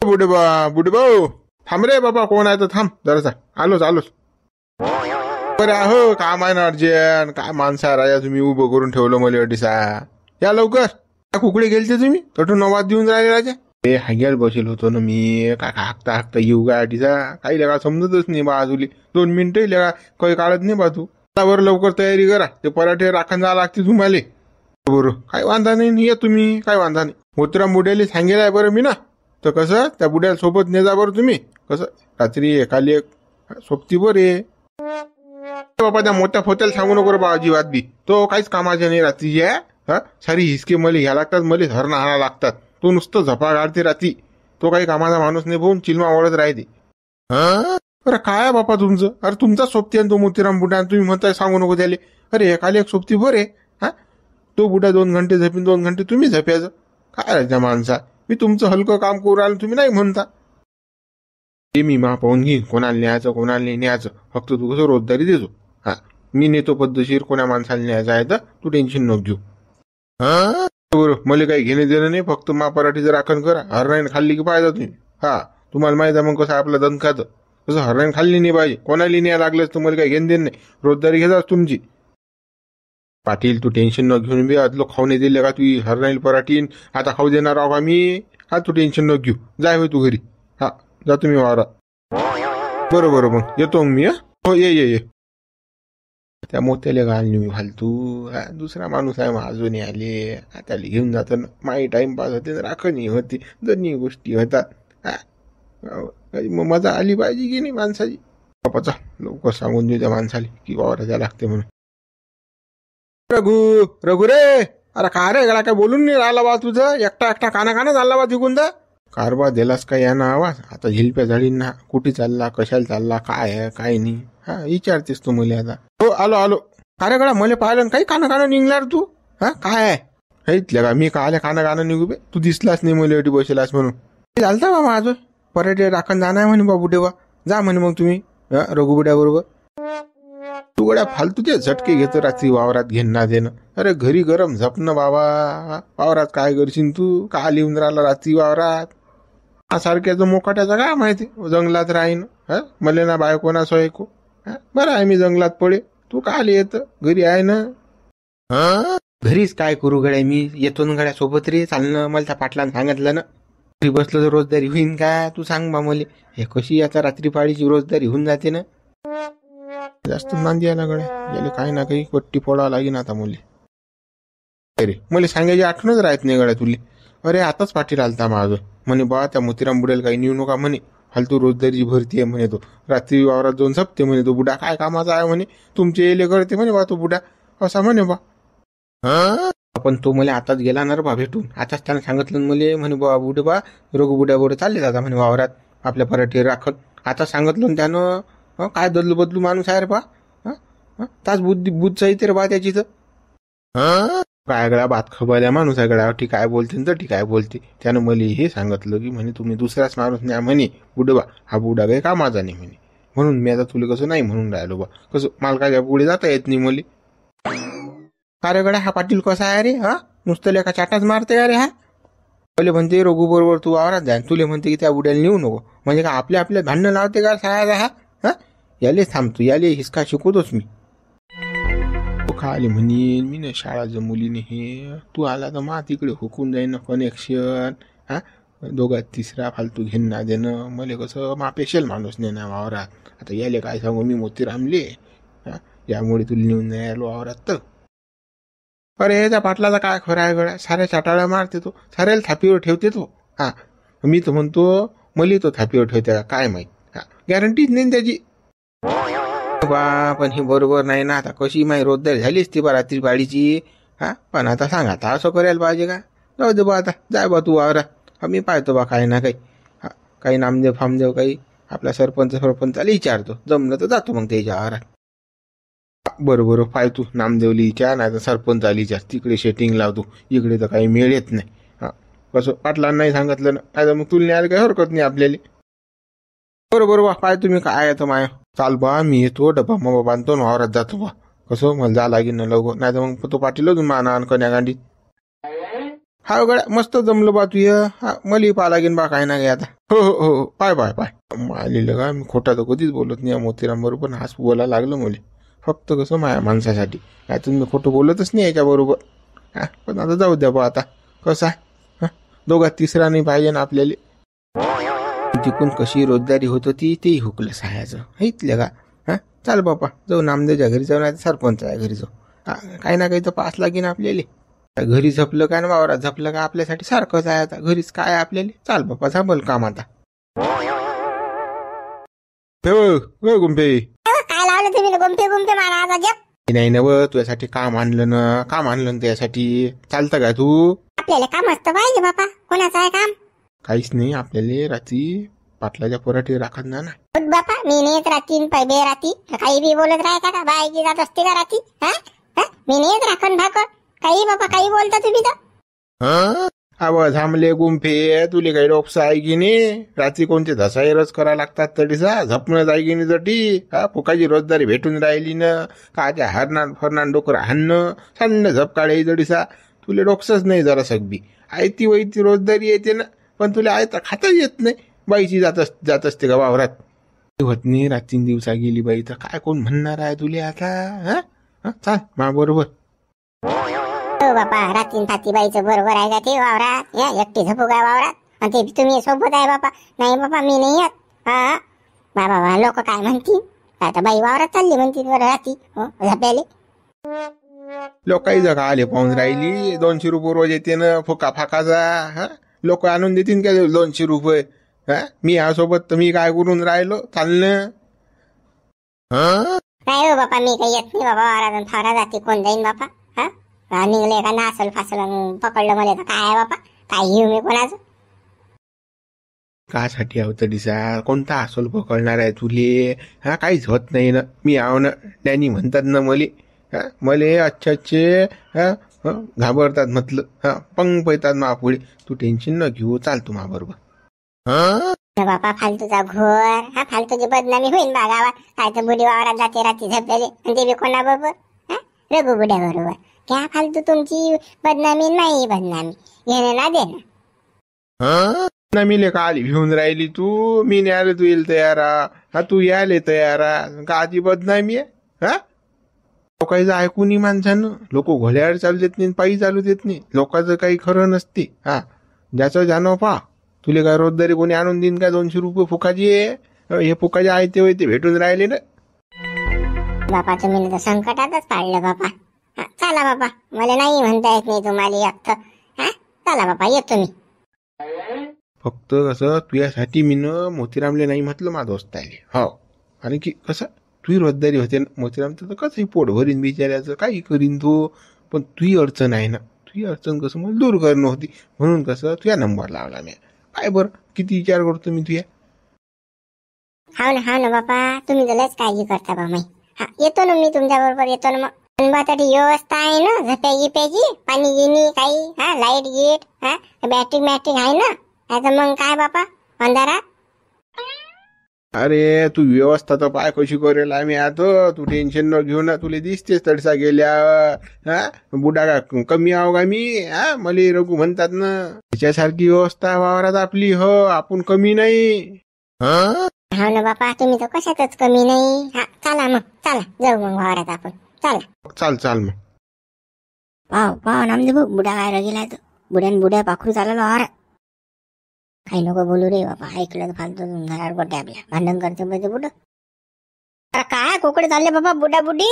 बुढे भाऊ थांब रे बाबा, कोण आहे तर थांब जरासा, आलोच. बरं हो, काम आहे ना अर्जंट. काय माणसा राजा तुम्ही उभं करून ठेवलं मला अडीसा. या लवकर. कुकडे गेलते तुम्ही तटून आवाज देऊन राहिले राजा. ते हाग्याला बसेल होतो ना मी. काय हाकता येऊ का अडीसा, काही लगा समजतच नाही बा. अजून 2 मिनिटं लगा काही काढत नाही बा. तू बरं लवकर तयारी करा, ते पराठे राखण जावं लागते तुम्हाला. बरोबर, काय वांधा नाही, या तुम्ही, काय वांधा नाही. मोतीराम बुड्याला सांगेल आहे बरं मी ना. तर कसं त्या बुड्याला सोबत ने जा बरं तुम्ही. कसं रात्री एकाली एक सोबती बरे बाबा. त्या मोठ्या फोत्याला सांगू नको रे बा अजिबात बी. तो काहीच कामाचे नाही रात्रीची आहे. सारी हिसके मले घ्या लागतात, मले धरणं आणा लागतात. तो नुसतं झपा काढते रात्री. तो काही कामाचा माणूस नाही, भाऊन चिलमा ओढत राहते. अरे काय बापा तुमचं, अरे तुमचा सोबती आहे तो मोतीराम बुड्या, तुम्ही म्हणताय सांगू नको त्याले. अरे एकाली एक सोबती बरे. तो बुड्या 2 घंटे झपेन, 2 घंटे तुम्ही झप्याचं. काय राजा माणसा, मी तुमचं हलकं काम करू राहिलं, तुम्ही नाही म्हणता. ते मी मा पाहून घेईन कोणाला न्यायचं कोणाला नाही न्यायचं. फक्त तू कसं रोजदारी देतो. मी नेतो पद्धतशीर. कोणा माणसाला न्यायचं आहे तर तू टेन्शन नको घेऊ. बरोबर, मला काही घेणे देणं नाही. फक्त मा पराठीचं राखण करा. हरणाईन खाल्ली की पाहिजे तुम्ही. तुम्हाला माहित आहे मग कसं आपलं दणकाचं. कसं हरणाईन खाल्ली नाही पाहिजे. कोणाला न्याय लागलंच तुम्हाला काही घेणं देणं नाही. रोजदारी घेताच तुमची. पाटील तू टेन्शन न घेऊन बी आदलो खाऊ नाही दिले का तू हरणाईल पराठीन. आता खाऊ देणार आहो का मी. तू टेन्शन न घेऊ. जाय होय तू घरी. जा तुम्ही वावरात. बरोबर, मग येतो मी. हो ये. त्या मोत्याला घालली मी फालतू. दुसरा माणूस आहे अजून आले. त्याला घेऊन जातो ना. माही टाइमपास होते, राखणी होती, दोन्ही गोष्टी होतात. मजा आली पाहिजे की नाही माणसाची. बापाचा लवकर सांगून देऊ त्या माणसाला की वावराच्या लागते म्हणून. रघु रे, अरे का रे गळा काय बोलून नाही राहिला बा तुझं. एकटा काना चालला बा तिकून तर. कारबा दिलास का या ना आवाज. आता झिलप्या झाडींना कुठे चालला, कशाला चालला, काय आहे काय नाही. विचारतेस तू मला आता. हो आलो. अरे गळा मला पाहिलं काही काना निघणार तू. काय आहे हेच का मी काले काना निघू बे. तू दिसलास नाही मला एवढी बसेलास म्हणून. चालता बा माझं पर्यटन राखण जाणार म्हणे बा बुडेवा. जा म्हणे मग तुम्ही रघुबुड्या बरोबर. तू गड्या फालतू ते झटके घेतो रात्री वावरात घेणं देणं. अरे घरी गरम झपणं बाबा. वावरात काय करशील तू. का लिहून राहिला रात्री वावरात. सारख्याचं मोकाट्याचं काय माहिती. जंगलात राहीन. मले ना बायको ना सोयको. बरं आहे मी जंगलात पडे. तू का येत घरी आहे ना. घरीच काय करू गड्या मी. येतो ना गड्या सोबत रे. चालणं मला त्या पाटलानं सांगितलं ना. घरी बसलं तर रोजदारी होईन का. तू सांग बा मले. हे कशी आता रात्री पाळीची रोजदारी होऊन जाते ना. जास्त नांदी यायला गड्या. याले काही ना काही पट्टी फोडावं लागेल आता मुले. अरे मला सांगायची आठवणच राहत नाही गड्या तुले. अरे आताच पाटील आलता माझं. म्हणे बा त्या मोतीराम बुड्याला काही नेऊ नका म्हणे. फालतू रोजदारीची भरती आहे म्हणे. तो रात्री वावरात जाऊन झपते म्हणे. तो बुडा काय कामाचा आहे म्हणे. तुमचे येले करते म्हणे बा तो बुडा. असा म्हणे बा. पण तो मला आताच गेला ना रे बा भेटून. आताच त्यानं सांगितलं मला. म्हणे बा बुडे बा रघु बुड्याबरोबर चालले जाता म्हणे वावरात आपल्या पराठी राखत. आता सांगितलं त्यानं. काय बदलू माणूस आहे रे बा. ताच बुद्ध सहित रे बा त्याची तर. काय गळा बात खबरल्या माणूस आहे गळा. ठीक आहे बोलते तर ठीक आहे बोलते. त्यानं मला हे सांगितलं की म्हणे तुम्ही दुसराच माणूस नाही म्हणे बुडबा. हा बुडा काही कामाचा नाही म्हणे. म्हणून मी आता तुला कसं नाही म्हणून राहिलो बा. कसं मालकाच्या पुढे जाता येत नाही मले. अरे गड्या हा पाटील कसा आहे रे. नुसतं लेखा चाटाच मारते अरे. पहिले म्हणते रघु बरोबर तू वावरात जाय. तुले म्हणते की त्या बुड्याला नेऊ नको. म्हणजे का आपल्या भांडणं लावते का साया. याले थांबतो. याले हिसका शिकवतोच मी. खाली म्हणे मी ना शाळाच्या मुलीने हे. तू आला तर मा तिकडे हुकून जाईन कनेक्शन. दोघात तिसरा फालतू घेणं देणं. मला कसं मा पेशल माणूस नाही ना वावरात. आता याले काय सांगू मी मोतीरामले. यामुळे तुला नेऊन नाही आलो वावरात तर. अरे त्या पाटलाचा काय खरं आहे गड्या. साऱ्या चाटाळ्या मारते तो. साऱ्याला थापीवर ठेवते तो. मी तर म्हणतो मला तो थापीवर ठेवते का काय माहित. गॅरंटीच नाही त्याची. बा पण ही बरोबर नाही ना. आता कशी माही रोजदारी झालीच ती बा रात्री पाळीची. पण आता सांग आता असं करायला पाहिजे का. जाऊ दे बा आता. जाय बा तू वावरात. मी पाहतो बा काही ना काही. काही नामदेव फामदेव काही आपला सरपंचाला विचारतो. जमलं तर जातो मग त्याच्या वावरात. बरोबर पाय तू नामदेवली विचार नाही तर सरपंचाला विचार. तिकडे शेटिंग लावतो. इकडे तर काही मेळ येत नाही. कसं पाटलांना नाही सांगितलं ना. नाही तर मग तुला न्यायला काही हरकत नाही आपल्याला. बरोबर बा पाय तुम्ही काय येतो माया. चाल बा मी येतो. डबा मग बांधतो ना वावरात जातो बा. कसं मला जा लागेल ना लवकर. नाही तर मग तो पाटील माना कन्या गांडीत. हा गड्या मस्त जमलं बा तू हा मलाही पाहा लागेन बा काय ना काय आता. हो हो हो पाय पाय पाय आलेलं का मी खोटा तर कधीच बोलत नाही मोतीराम बरोबर. हाच बोलायला लागलं मला फक्त कसं माया माणसासाठी. यातून मी खोटं बोलतच नाही याच्याबरोबर. हा पण आता जाऊ द्या बा आता कसं आहे दोघात तिसरा नाही पाहिजे ना आपल्याला. तिकून कशी रोजदारी होत होती तेही हुकलं सायाचं इथलं का. हा चाल बापा जाऊ नामदेवच्या घरी जाऊ नाही सरपंचाच्या घरी जाऊ. काही ना काही तर पास लागेन आपल्याला. घरी झपलं काय ना वावरात झपलं का आपल्यासाठी सारखंच आहे. आता घरीच काय आपल्याला. चाल बापा झापल काम आता. गुंफे काय लावलं तुम्ही गुंफे गुंफे मारा नाही ना व तुझ्यासाठी काम आणलं ना त्यासाठी. चालतं का तू. आपल्याला काम असतं पाहिजे बापा. कोणाचं आहे काम. काहीच नाही आपल्याला रात्री पाटलाच्या पराठी राखत ना ना. बापा मी नेत राहतील पैबे राहती काही बी बोलत राहता का बायकी जात असते का राहती. मी नेत राखण भाकर काही बापा काही बोलता तुम्ही तर. अव थांबले गुंफे तुले काही डोपसा आहे की नाही. रात्री कोणते धसाईरच करा लागतात तडीसा झपणं जाय की नाही जटी. फुकाची रोजदारी भेटून राहिली ना काच्या हरणार फरणार डोकर हाणणं सन्न झप काढाई जडीसा. तुले डोकसच नाही जरा सगबी. आयती वैती रोजदारी येते ना पण तुला आयता खाता येत नाही. बाईची जात असते का वावरात. होत नाही रात्री दिवसा गेली बाई तर काय कोण म्हणणार आहे तुले आता. चाल मा बरोबर. हो बापा रात्री फाती बाईचं बरोबर आहे का ते वावरात. या एकटी झोपू काय वावरात आणि ते तुम्ही सोबत आहे बापा. नाही बापा मी नाही येत. हा बाबा लोक काय म्हणतील. आता बाई वावरात चालली म्हणतील बरं रात्री झोप्याले. लोकांही जगा आले पाहून राहिली. 200 रुपये रोज येते ना फुका फाकाचा. लोक आणून देतील का 200 रुपये. मी यासोबत तर मी काय करून राहिलो चालणं. नाही हो बापा मी काही येत नाही बाबा वावरात फारा जाते कोण जाईन बापा. निघले का नासल फासल पकडलं मला तर काय बापा काय घेऊ मी कोणाचं. कासाठी आहो तडीसा कोणता अस्वल पकडणार आहे तुले. काहीच होत नाही ना. मी आहो ना डॅनी म्हणतात ना मले अच्छे घाबरतात म्हटलं. पंग पैतात मा पुढे. तू टेन्शन न घेऊ चाल तू मा बरोबर. बापा फालतूचा घोर फालतूची बदनामी होईल बा गावात. काय तर बुडी वावरात जाते रात्री झपलेले आणि ते बी कोणा बरोबर रघु बुड्या बरोबर. क्या फालतू तुमची बदनामी नाही बदनामी घेणे ना देणं. ना मिले का आली घेऊन राहिली तू. मी न्यायला तू येईल तयारा. तू यायले तयारा काची बदनामी आहे. लोकांचं ऐकून नाही माणसानं. लोक घोड्यावर चालू देत नाही पायी चालू देत नाही. लोकांचं काही खरं नसते. ज्याचं जाणव पा. तुले काय रोजदारी कोणी आणून देईन का 200 रुपये फुकाची. हे फुकाचे आहे ते भेटून राहिले ना. बापा तुम्ही तर संकटातच पाडलं बापा. चला बापा मला नाही म्हणता येत नाही तुम्हाला एकट. चला बापा येतो मी. फक्त कसं तुझ्यासाठी मी मोतीरामले नाही म्हटलं माझं दोस्त आहे. हो आणि की कसं तुही रोजदारी होते ना मोतीराम तर कसंही पोट भरीन बिचाऱ्याचं काही करीन तो. पण तुही अडचण आहे ना. तुही अडचण कसं मला दूर करणं होती म्हणून कसं तुझ्या नंबर लावला मी. काय बरं किती विचार करतो मी तुझ्या. हा ना बापा तुम्ही तर लयच काळजी करता बा माई. येतो ना मी तुमच्या बरोबर येतो ना मग. तरी व्यवस्था आहे ना झप्या गिप्याची पाणी गिनी काही लाईट गीट बॅटरी आहे ना. आता मग काय बापा अंधारात. अरे तू व्यवस्था तर पाय कशी करेल आम्ही आता. तू टेन्शन न घेऊ ना. तुला दिसतेच तडसा गेल्या बुडा का कमी आहो का मी. मला रघु म्हणतात ना त्याच्यासारखी व्यवस्था वावरात आपली. हो आपण कमी नाही. हो ना बापा तुम्ही तर कशातच कमी नाही. चला मग चला जाऊ मग वावरात आपण. चला चाल मग. पाव नामदेव भाऊ बुडा काय गेला बुड्या पाखरू चालला वावरात. काही नको बोलू रे बाबा. ऐकलं तर फालतू घरावर गोटे आपल्या भांडण करते मध्ये बुड. काय कोकडे चालले बाबा बुडा बुडी.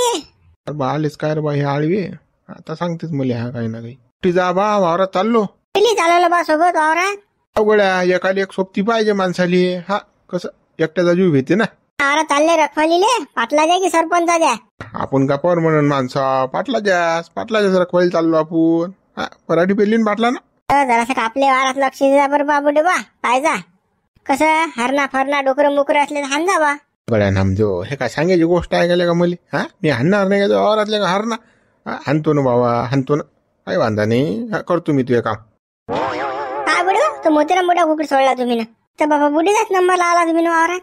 आलेच काय रे बा हे आळवे. आता सांगतेच मला काही ना काही. ती जा बा वावरात चाललो. चालवलं बा सोबत वावरात. अवघड्या एकाला एक सोबती पाहिजे माणसाली. कसं एकट्याचा जीव घेते ना. वावरात चालले रखवालीले पाटला द्या की सरपंचा द्या. आपण का पर म्हणून माणसा पाटलाच्याच रखवाली चाललो आपण. पराठी पेरली पाटला ना. जरासं आपल्या वारात लक्ष द्या बरं बाबू डे बा. पाहिजा कसं हरणा फरणा डोकरं मुकरं असले तर हान जा बा. गड्या नामदेव हे काय सांगायची गोष्ट आहे का मला. मी हाणणार नाही का वावरातले का हरणा. हाणतो ना बाबा हाणतो ना. काही वांधा नाही. करतो मी तुझे काम. काय बुडे तो मोतीराम बुडा कुकडे सोडला तुम्ही ना. तर बाबा बुडीचाच नंबर लावला तुम्ही ना वावरात.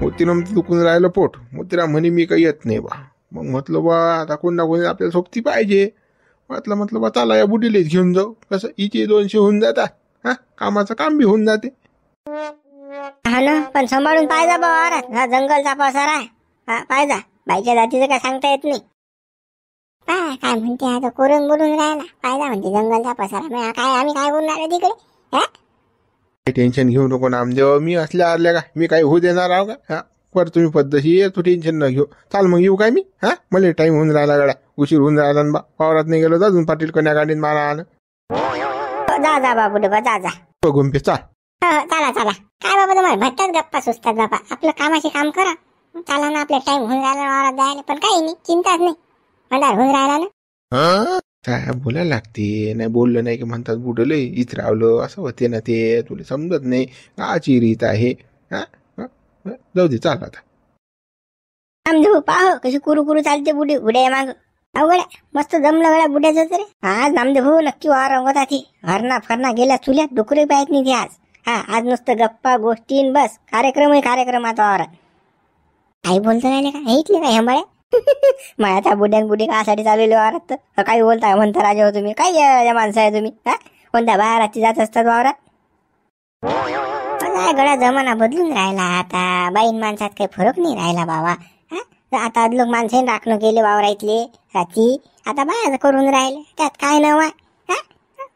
मोतीराम दुखून राहिलं पोट. मोतीराम म्हणे मी काही येत नाही बा. मग म्हटलं बा आता कोण ना कोणी आपल्याला सोबती पाहिजे. म्हटलं बा चला या बुडीलेच घेऊन जाऊ. कसं इथे 200 होऊन जातात. हा कामाचं काम बी होऊन जाते. हा ना, पण सांभाळून पाहिजा बा वावरात. हा जंगलचा पसार आहे. हा पाहिजा. बाईच्या जातीचं काय सांगता येत नाही. काय म्हणते आता कोरून बोलून राहिला. पाहिजा म्हणते जंगलचा पसारा. काय आम्ही काय बोलणार आहे तिकडे. काही टेन्शन घेऊ नको नामदेव. मी असल्या आरल्या का मी काही होऊ देणार आहो का. हा पर तुम्ही पद्धतशीर तू टेन्शन न घेऊ. चाल मग येऊ काय मी. हा मला टाइम होऊन राहिला गड्या. उशीर होऊन राहिला बा. वावरात नाही गेलो तर अजून पाटील कन्या गाडीत मारा आलं. जा बाबू डबा जा गुंफे चाल. चला काय बाबा तुम्हाला भट्टाच गप्पा सुचतात बाबा. आपलं कामाचे काम करा. चला ना, आपल्या टाइम होऊन राहिला वावरात जायला. पण काही नाही, चिंताच नाही. अंधार होऊन राहिला ना. काय बोलायला लागते. नाही बोललं नाही की म्हणतात बुडलं इथं रावलं असं होते ना. ते तुला समजत नाही. काची रीत आहे. हा जाऊ दे चाल आता. नामदेव पाह कशी कुरू चालते बुड्या माग. अवघड मस्त जमलं गड्या बुड्याचं तरी. आज नामदेव भाऊ नक्की वावर रंगवतात. ही हरणा फरणा गेल्या चुल्यात डुकरे पाहत नाही ते आज. आज नुसतं गप्पा गोष्टी बस. कार्यक्रम आता वावरात. काही बोलतो राहिले का ऐकले का हेंबाळ्या. मग आता बुड्डी कासाठी चालवले वावरात. तर काही बोलताय म्हणता राजा हो तुम्ही. काय या माणसं आहे तुम्ही. कोणत्या बाहेर जात असतात वावरात. काय गळा जमाना बदलून राहिला आता. बाईन माणसात काही फरक नाही राहिला बाबा. आता लोक माणसाने राखणं केले वावरातले रात्री. आता बाहेर करून राहिले. त्यात काय नव आहे.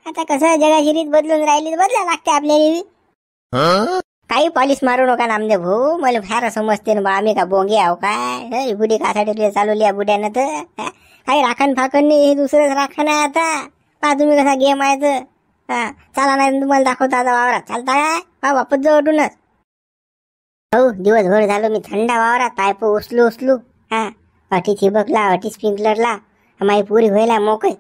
आता कसं जगाची रीत बदलून राहिली बदला लागते आपल्याला. काही पॉलिश मारू नका नामदेव भाऊ. मला फार समजते ना बा. आम्ही का बोंगे आहो काय. बुडी कासाठी चालवली या बुड्यानं तर. काही राखण फाकण नाही. हे दुसरंच राखण आहे आता. पहा तुम्ही कसा गेम आहे तर. चला नाही तुम्हाला दाखवता आता वावरात. चालता काय वापस जाऊ उठूनच. हो दिवसभर झालो मी थंडा वावरात. पायप उचलू. अटी ठिबकला अटी स्प्रिंकलरला. माई पुरी व्हायला मोकळे.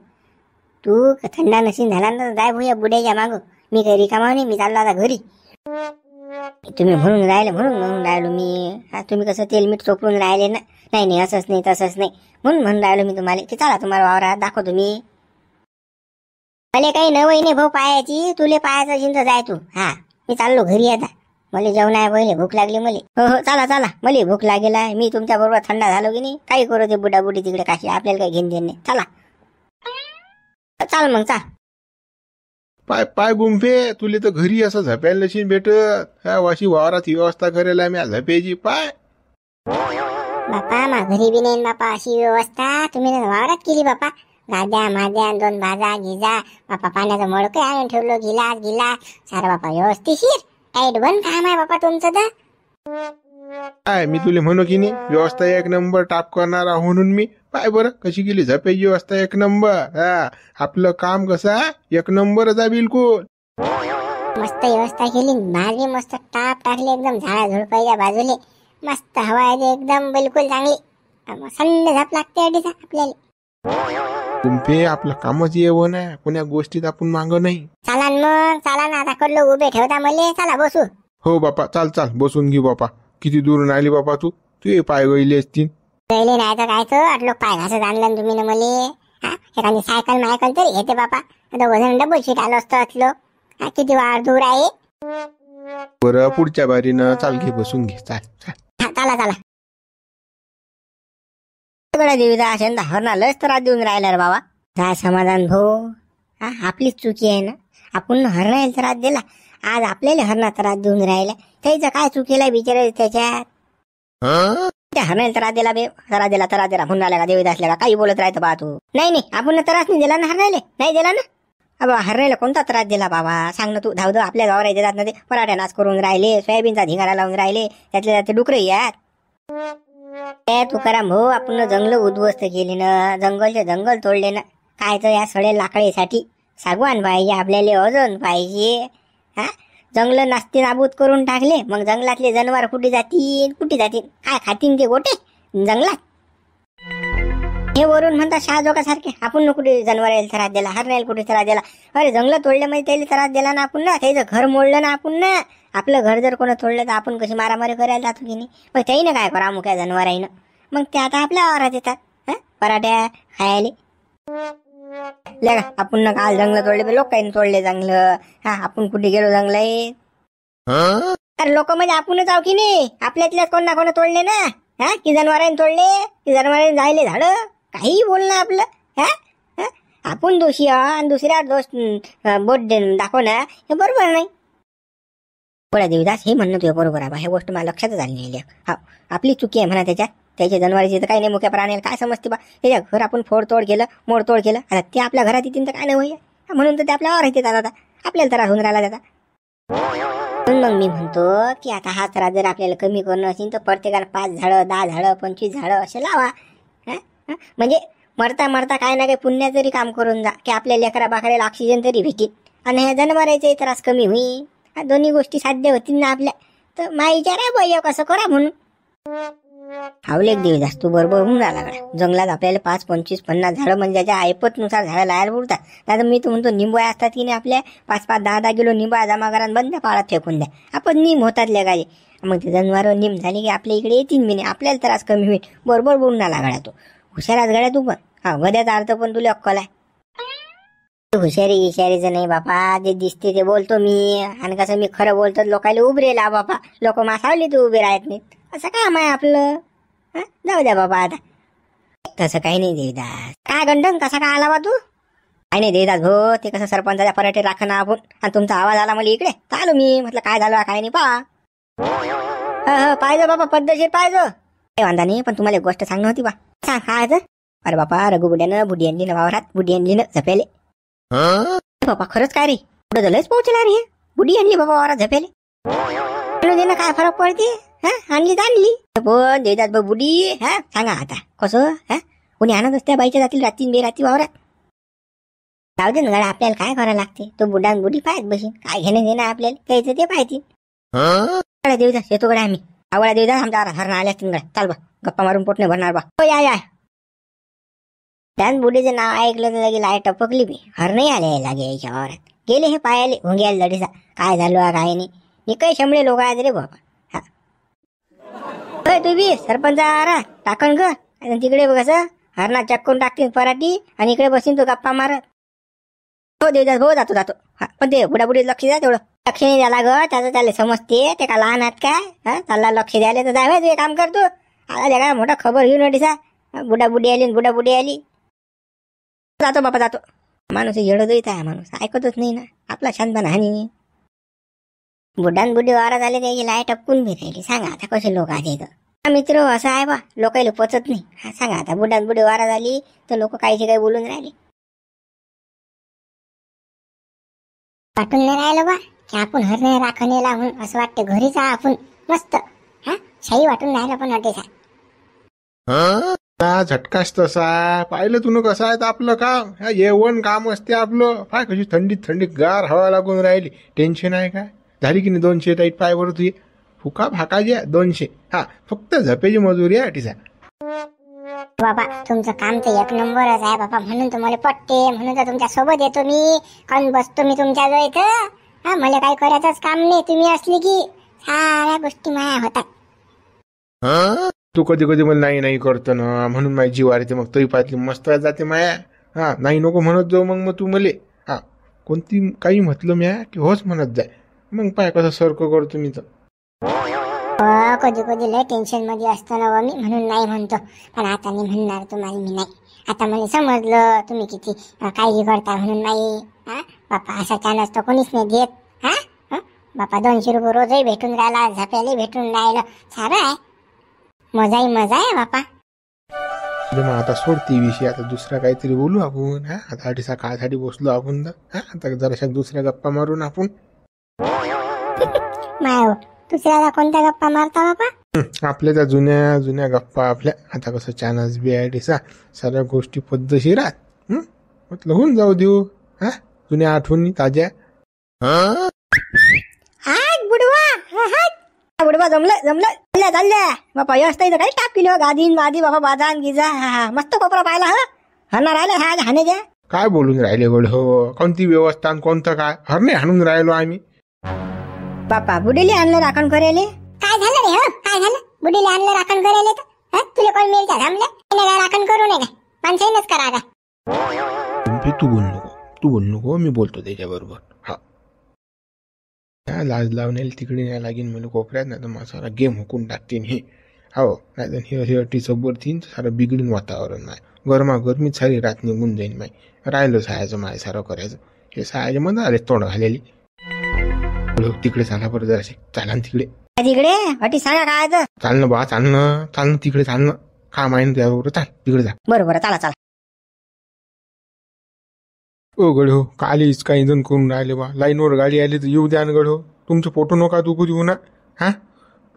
तू थंडा नशीन झाला ना जाय भूया बुड्याच्या माग. मी काही रिकामा नाही. मी चाललो आता घरी. तुम्ही म्हणून राहिलो मी. तुम्ही कसं तेल मीठ चोपडून राहिले ना. नाही असंच नाही तसंच नाही म्हणून राहिलो मी तुम्हाला की चला तुम्हाला वावरात दाखवतो मी. मला काही नवई नाही भाऊ पायाची. तुले पायाचं असेल तर जाय तू. मी चाललो घरी आता. मला जेवण आहे पहिले. भूक लागली मला. हो चला मला भूक लागेल आहे. मी तुमच्या बरोबर थंडा झालो की नाही. काही करू ते बुडी तिकडे काशी. आपल्याला काही घेऊन देणे नाही. चला चाल मग चाल. पाय गुंफे तुले तर घरी असं झपायला नशीन भेटत. ह्या वाशी वावरात व्यवस्था करायला मी झपेची पाय. बापा मा घरी बी नाही बापा अशी व्यवस्था. तुम्ही वावरात केली बापा. गाद्या माझ्या 2 भाजा गिजा बापा. पाण्याचं मडकं आणून ठेवलं. गिलास सारं बापा व्यवस्थिशीर टाईट बन काम आहे बापा तुमचं तर. काय मी तुले म्हणू की नाही व्यवस्था 1 नंबर टाप करणार म्हणून मी. पाय बरं कशी केली झपेची व्यवस्था 1 नंबर. आपलं काम कसं 1 नंबरच आहे बिलकुल. मस्त व्यवस्था केली. भाजी मस्त टाप टाकली एकदम. झाडा झुडपायच्या बाजूले मस्त हवा आहे एकदम बिलकुल चांगली. संड झप लागते अडीचा आपल्याला. गुंफे आपलं कामच येवं ना. कोण्या गोष्टीत आपण माग नाही. चला ना आता कडलो उभे ठेवता मले. चला बसू. हो बापा चाल बसून घे बापा. किती दूरून आली बापा तू पाय गळले असतील. गळले नाही तर काय तर आटलो पाय घासत आणलं तुम्ही ना मले. एखादी सायकल तरी घेते बापा. वजन डबल शीट आलो असतो असलो. किती वार दूर आहे. बरं पुढच्या बारीनं चाल घे बसून घे. चला देवीचा अशा हरणा लस त्रास देऊन राहिला रे बाबा. काय समाधान भाऊ. आपलीच चुकी आहे ना. आपण हरणा त्रास दिला. आज आपल्याला हरणा त्रास देऊन राहिला. त्याचं काय चुकीला बिचार त्याच्यात. त्या हरणाला त्रास दिला बे. त्रास दिला म्हणून आला का देवीत असल्या का काही बोलत राहतं बा तू. नाही आपण त्रास नाही दिला ना हरणाले. नाही दिला ना. बाबा हरणाला कोणता त्रास दिला बाबा सांग ना तू. धावधव आपल्या गावाला येतात ना ते. पराठ्या नाच करून राहिले. सोयाबीनचा धिंगारा लावून राहिले. त्यातले डुकरे यार. तुकाराम भाऊ आपण जंगल उद्ध्वस्त केली ना. जंगल तोडले ना. काय तर या सडे लाकडीसाठी सागवान पाहिजे आपल्याला. अजून पाहिजे. जंगल नास्ती नाबूद करून टाकले. मग जंगलातले जनावर कुठे जातील. काय खातील ते गोटे जंगलात. हे वरून म्हणतात शहाजोगासारखे आपण कुठे जनावराला त्रास दिला. हरणाला कुठे त्रास दिला. अरे जंगल तोडल्यामध्ये त्याला त्रास दिला ना आपण ना. त्याचं घर मोडलं ना आपण ना. आपलं घर जर कोणा तोडलं तर आपण कशी मारामारी करायला जातो की नाही. मग त्याही काय करा मुख्या जनावराईनं. मग ते आता आपल्या आवारात येतात पराठ्या खायले. आपण काल जंगल तोडले. लोक काही तोडले जंगल. आपण कुठे गेलो जंगल. अरे लोक म्हणजे आपणच आहो की नाही. आपल्यातल्याच कोण ना कोण तोडले ना. की जनावरांनी तोडले की जनावरांनी जायले झाड. काही बोलणं आपलं. आपण दोषी आणि दुसऱ्या दोष बोट दाखवणं हे बरोबर नाही. बरं देवदास, हे म्हणणं तुझं बरोबर आहे बा. हे गोष्ट मला लक्षातच आली नाही. हा, आपली चुकी आहे म्हणा त्याच्यात. त्याच्या जनावरांची तर काही नाही, मुख्या प्राण्याला काय समजते बा. त्याच्या घर आपण फोडतोड केलं, मोडतोड केलं, आता ते आपल्या घरात येतील तर काय नाही होईल. म्हणून तर ते आपल्यावर येते आता, आपल्याला त्रास होऊन राहिला त्याचा. म्हणून मग मी म्हणतो की आता हा त्रास जर आपल्याला कमी करणं असेल तर प्रत्येकाला 5 झाडं, 10 झाडं, 25 झाडं असे लावा. म्हणजे मरता मरता काय ना काही पुण्य तरी काम करून जा, की आपल्या लेकरा बाकऱ्याला ऑक्सिजन तरी भेटेल आणि ह्या जनावरांचाही त्रास कमी होईल. दोन्ही गोष्टी साध्य होतील ना आपल्या. तर मा विचार आहे बाई कसं करा म्हणून. हावलेक देवदास, तू बरोबर होऊन राहिला का. जंगलात आपल्याला 5, 25, 50 झाडं म्हणजे ज्याच्या ऐपतनुसार झाडं लावायला पुरतात. आता मी तर म्हणतो निंबोळ्या असतात की नाही आपल्या 5-5, 10-10 किलो निंबा जमा करा बंद पाळात फेकून द्या. आपण निम होतात गाडी. मग ते जनावर निम झाली की आपल्या इकडे येतील मी नाही, आपल्याला त्रास कमी होईल. बरोबर बोलून आला गाड्या तू. हुशाराच गाड्या तू पण. हा, गद्याचा अर्थ पण तुला अक्कल आहे. हुशारी इशारीचं नाही बापा, जे दिसते ते बोलतो मी. आणि कसं मी खरं बोलतो लोकायला उभरे ला बापा. लोक मासावली तू उभे राहत नाहीत. असं काम आहे आपलं. जाऊ द्या बाबा आता. तसं काही नाही देवदास. काय गंडन कसा काय आला बा तू. काही नाही देवदास भाऊ, ते कसं सरपंचाच्या पराठे राखणं आपण. आणि तुमचा आवाज आला मला इकडे, चालू मी म्हटलं काय झालं काय नाही पहा. पाहिजे बाबा, पद्धतशीर पाहिजे. काही वांधा नाही, पण तुम्हाला एक गोष्ट सांगणं होती बा. सांग काय तर. अरे बापा, रघुबुड्यानं बुडी आणली ना वावरात. बुडी आणली ना झपेले. बापा खरंच काय रे, पुढे झालंच पोहोचला रे. बुडी आणली बाबा वावरात झपेले. काय फरक पडते. आणली तर आणली पण देतात बा बुडी. सांगा आता कसं. कोणी आणत असते बाईच्या जातील रात्री बेरात्री वावरात. जाऊ दे ना गाड्या, आपल्याला काय करायला लागते. तो बुडा बुडी पाहत बशीन. काय घेणे देणं आपल्याला, कायचं ते पाहतील. देवदास येतो गड्या आम्ही. आवडा देवदास, आमच्या हरणं आल्या असतील गड्या. चाल बा, गप्पा मारून पोट नाही भरणार बा. हो या. त्यान बुडीचं नाव ऐकलं तर लगे लाय टपकली बी. हर नाही आले लागे याच्या वावरात. गेले हे पायाले घोंग्याला लढीचा. काय झालं काय नाही. हे काही शंभळे लोक आहेत रे बाबा. तू बी सरपंच टाकण ग. तिकडे कसं हरणा चक्कून टाकतील पराठी आणि इकडे बसीन तो गप्पा मारत. हो देवदास भाऊ, जातो. पण ते बुडाबुडी लक्ष द्या तेवढं. लक्ष नाही द्याला ग, त्याचं त्याला समजते. ते का लहान आहेत काय. त्याला लक्ष द्यायला तर जावे तू काम करतो. आला काय मोठा खबर घेऊन अडीसा. बुडाबुडी आली बुडाबुडी आली. जातो बापा जातो. माणूस येडत आहे, माणूस ऐकतच नाही ना आपला शांतपणा. हानी बुड्डान बुड्डी वारात आले त्याची लाय टपकून बी राहिली. सांगा आता कसे लोक आहेत इथं. मित्र असं आहे बा, लोकायला पचत नाही. सांगा आता बुड्डान बुड्डी वारात आली तर लोक काहीचे काही बोलून राहिले. वाटून नाही राहिलं बा की आपण हरणे राखणे लावून. असं वाटतं घरीच आपण मस्त. शाही वाटून राहिलं पण हटेचा. झटकाच तसा पाहिलं तुन कसं आहे आपलं काम. येवण काम असते आपलं. पाय कशी थंडी गार हवा लागून राहिली. टेन्शन आहे काय. झाली की नाही 200 टाईट पाय बरं तुझे. फुका फाकाजी 200. फक्त झपेची मजुरी आहे टिसा. बाबा तुमचं काम तर एक नंबरच आहे बाबा. म्हणून तुम्हाला पटते. म्हणून तर तुमच्या सोबत येतो मी. काऊन बसतो मी तुमच्या जवळ इथं. मला काही करायचंच काम नाही. तुम्ही असली की साऱ्या गोष्टी माया होतात. तू कधी कधी मला नाही करतो ना, म्हणून माझी जीवार येते. मग तरी पाहिजे मस्त जाते माया. नाही नको म्हणत जाऊ मग तू मले. कोणती काही म्हटलं म्या की होच म्हणत जाय. मग पाय कसं सरको करतो मी तर. कधी कधी लय टेन्शन मध्ये असतो ना मी, म्हणून नाही म्हणतो. पण आता नाही म्हणणार तुम्हाला मी नाही. आता मला समजलं तुम्ही किती काळजी करता म्हणून नाही. बापा असा चान्स तर कोणीच नाही देत. बापा 200 रुपये रोजही भेटून राहिला, झप्याला भेटून राहिलं. सारं आहे. मजा आहे बापा. मग आता सोडती विषय. आता दुसरा काहीतरी बोलू आपण. आता अडीसा कायसाठी बसलो आपण. आता जराशा दुसऱ्या गप्पा मारून आपण. माय दुसऱ्याला कोणत्या गप्पा मारता बापा. आपल्या त्या जुन्या गप्पा आपल्या. आता कसं चानस बी आहे डिसा. साऱ्या गोष्टी पद्धतशीर राहत. म्हटलं होऊन जाऊ देऊ. जुन्या आठवणी ताज्या. बुडवा जमलं चालल्या बापा. यश तर काही टाक किलो गादीन वादी बाबा. बाजान गिजा मस्त कोपरा पाहिला. हरणार राहिला हाणे द्या. काय बोलून राहिले गोड. हो कोणती व्यवस्था कोणतं काय. हरणे हाणून राहिलो आम्ही. बापा बुडीले आणलं राखण करायले. काय झालं रे. काय झालं. बुडीले आणलं राखण करायले तर तुला कोण मिळता थांबले. राखण करू नये का. माणसाईनच करा का. तू बोल नको. मी बोलतो त्याच्याबरोबर. लाज लावण्याला तिकडे नाही लागेन मला कोपऱ्यात. नाही तर मला सारा गेम हुकून टाकते हे. हो नाही तर हे अटी सबरतीन सारं बिघडून वातावरण नाही. गरमागरमीत सारी रात निघून जाईन माय. राहिलं सायाचं माय सारं करायचं. हे सायाच्या मध्ये आले तोंड घालेली. तिकडे चाला बरं जरासे. चाला ना तिकडे. तिकडे अटी सांगा काय तर. चाल ना बा, चाल ना तिकडे चाल ना. काम आहे ना त्याबरोबर, चाल तिकडे जा. बरोबर चला चला. ओ गड हो, कालीच काही जण करून राहिले बा. लाईनवर गाडी आली तर येऊ द्या ना गड हो. तुमचं फोटो नका दुखू देऊ ना. हा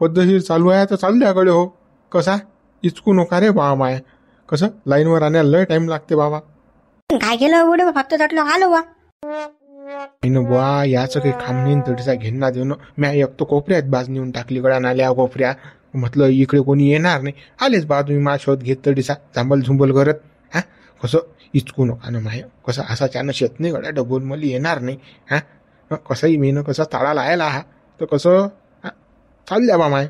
पद्धतशीर चालू आहे तर चालू द्या गडे हो. कसा इचकू नका रे बा माय. कसं लाईनवर आणायला लय टाइम लागते बाबा. काय केलं उडे फक्त तटलो आलो बा. बुवा याचं काही काम नाही तडीचा घेणं देणं. म्या एक तो कोपऱ्यात बाज नेऊन टाकली गड्या नाल्या कोपऱ्या. म्हटलं इकडे कोणी येणार नाही. आलेच बा तुम्ही मा शोध घेत तडीसा झांबल झुंबल करत. हा कसं इचकू नका ना माय. कसं असा चानस येत नाही गड्या डबल मला येणार नाही. हा कसंही मी ना कसा ताळा लायला हा तर कसं चाल द्या बा माय.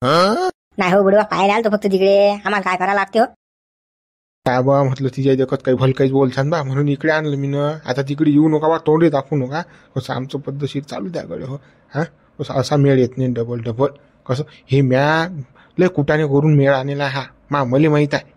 नाही हो बुडवा पाहायला आलो फक्त तिकडे. आम्हाला काय करायला लागते हो. काय बा म्हटलं तिच्या देखत काही भलकाहीच बोलछान बा म्हणून इकडे आणलं मी ना. आता तिकडे येऊ नका बा, तोंडे दाखवू नका. कसं आमचं पद्धतशीर चालू द्या गडे हो. हा कसं असा मेळ येत नाही डबल. कसं हे म्या लय कुटाने करून मेळ आणला हा मला माहित आहे.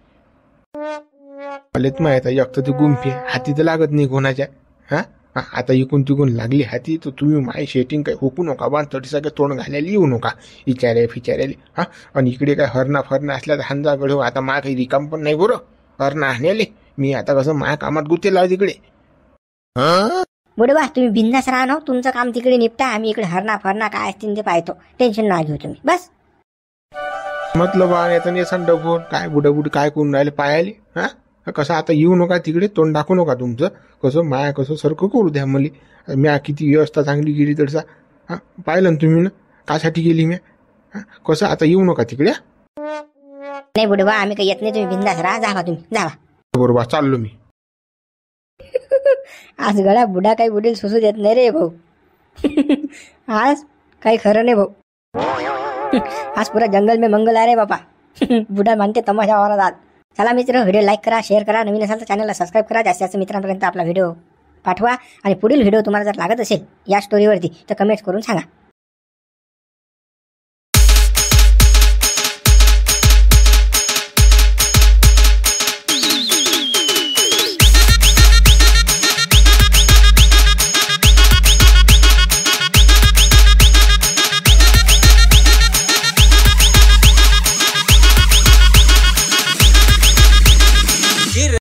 मलाच माहित आहे. एक तर ती गुंफी हाती तर लागत नाही कोणाच्या. हा आता इकून तिकून लागली हाती तर तुम्ही माय शेटिंग काही हुकू नका बा. तरी सगळं तोंड घालायला येऊ नका फिचाऱ्याले. हा आणि इकडे काय हरणा फरणा असल्या तर हांजा गड हो. आता मा काही रिकाम पण नाही बरं हरणा हाण्याले. मी आता कसं माया कामात गुतेला तिकडे. बुडवा तुम्ही बिंदास राहा ना. तुमचं काम तिकडे निपटा. आम्ही इकडे हरणा फरणा काय असतील ते पाहतो. टेन्शन ना घेऊ तुम्ही बस. म्हटलं बा येतं नेसन डबोल काय बुडबुड काय करून राहिले पायाले. हा कसं आता येऊ नका तिकडे, तोंड दाखवू नका तुमचं. कसं माया कसं सारखं करू द्या मला. म्या किती व्यवस्था चांगली केली तडसा. हा पाहिलं ना तुम्ही ना कासाठी गेली म्या. कसं आता येऊ नका तिकडे. नाही बुडवा आम्ही काही येत नाही. तुम्ही बिंदास राहा. जावा तुम्ही जावा. बरोबर चाललो मी. आज गळा बुडा काही बुडील सुसू देत नाही रे भाऊ. आज काही खरं नाही भाऊ. आज पुरा जंगल में मंगल आहे रे बापा. बुडा मानते तमाशा वाला आज. चला मित्र व्हिडिओ लाईक करा, शेअर करा. नवीन असाल तर चॅनलला सबस्क्राईब करा. जास्तीत जास्त मित्रांपर्यंत आपला व्हिडिओ पाठवा. आणि पुढील व्हिडिओ तुम्हाला जर लागत असेल या स्टोरीवरती तर कमेंट्स करून सांगा.